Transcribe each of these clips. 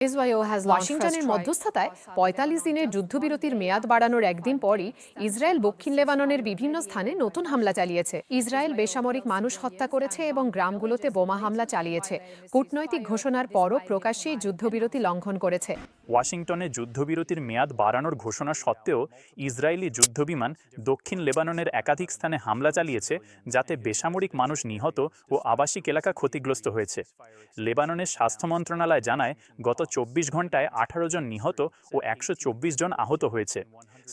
ওয়াশিংটনের মধ্যস্থতায় ৪৫ দিনের যুদ্ধবিরতির মেয়াদ বাড়ানোর একদিন পরই ইসরায়েল দক্ষিণ লেবাননের বিভিন্ন স্থানে নতুন হামলা চালিয়েছে। ইসরায়েল বেসামরিক মানুষ হত্যা করেছে এবং গ্রামগুলোতে বোমা হামলা চালিয়েছে। কূটনৈতিক ঘোষণার পরও প্রকাশ্যেই যুদ্ধবিরতি লঙ্ঘন করেছে। ওয়াশিংটনে যুদ্ধবিরতির মেয়াদ বাড়ানোর ঘোষণা সত্ত্বেও ইসরায়েলি যুদ্ধবিমান দক্ষিণ লেবাননের একাধিক স্থানে হামলা চালিয়েছে, যাতে বেসামরিক মানুষ নিহত ও আবাসিক এলাকা ক্ষতিগ্রস্ত হয়েছে। লেবাননের স্বাস্থ্য মন্ত্রণালয় জানায়, গত ২৪ ঘন্টায় ১৮ জন নিহত ও ১২৪ জন আহত হয়েছে।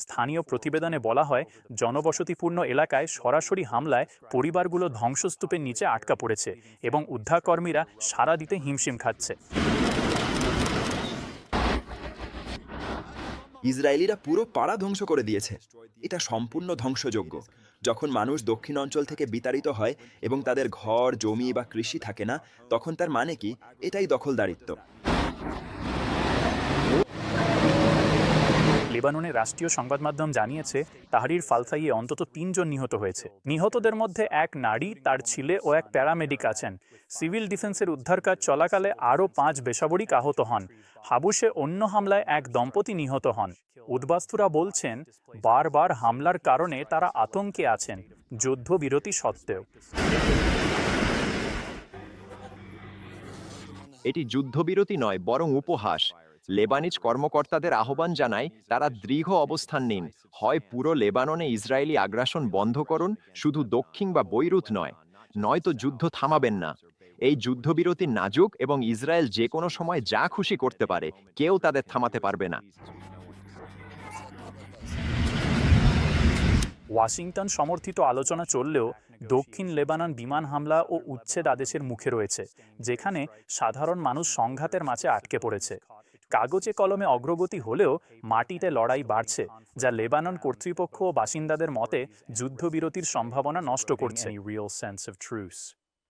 স্থানীয় প্রতিবেদনে বলা হয়, জনবসতিপূর্ণ এলাকায় সরাসরি হামলায় পরিবারগুলো ধ্বংসস্তূপের নিচে আটকা পড়েছে এবং উদ্ধারকর্মীরা সাড়া দিতে হিমশিম খাচ্ছে। ইসরায়েলিরা পুরো পাড়া ধ্বংস করে দিয়েছে। এটা সম্পূর্ণ ধ্বংসযোগ্য। যখন মানুষ দক্ষিণ অঞ্চল থেকে বিতাড়িত হয় এবং তাদের ঘর, জমি বা কৃষি থাকে না, তখন তার মানে কি? এটাই দখলদারিত্ব। লেবাননের রাষ্ট্রীয় সংবাদ মাধ্যম জানিয়েছে, তাহরির ফালসাইয়ে অন্তত ৩ জন নিহত হয়েছে। নিহতদের মধ্যে এক নারী, তার ছেলে ও এক প্যারামেডিক আছেন। সিভিল ডিফেন্সের উদ্ধার কাজ চলাকালে আরও ৫ বেসামরিক আহত হন। হাবুসে অন্য হামলায় এক দম্পতি নিহত হন। উদ্বাস্তুরা বলছেন, বারবার হামলার কারণে তারা আতঙ্কে আছেন, যুদ্ধবিরতি সত্ত্বেও। এটি যুদ্ধবিরতি নয়, বরং উপহাস। লেবানিজ কর্মকর্তাদের আহ্বান জানায়, তারা দৃঢ় অবস্থান নিন। হয় পুরো লেবাননে ইসরায়েলি আগ্রাসন বন্ধ করুন, শুধু দক্ষিণ বা বৈরুত নয়, নয়তো যুদ্ধ থামাবেন না। এই যুদ্ধবিরতি নাজুক এবং ইসরায়েল যে কোনো সময় যা খুশি করতে পারে, কেউ তাদের থামাতে পারবে না। ওয়াশিংটন সমর্থিত আলোচনা চললেও দক্ষিণ লেবানন বিমান হামলা ও উচ্ছেদ আদেশের মুখে রয়েছে, যেখানে সাধারণ মানুষ সংঘাতের মাঝে আটকে পড়েছে। কাগজে কলমে অগ্রগতি হলেও মাটিতে লড়াই বাড়ছে, যা লেবানন কর্তৃপক্ষ ও বাসিন্দাদের মতে যুদ্ধবিরতির সম্ভাবনা নষ্ট করছে।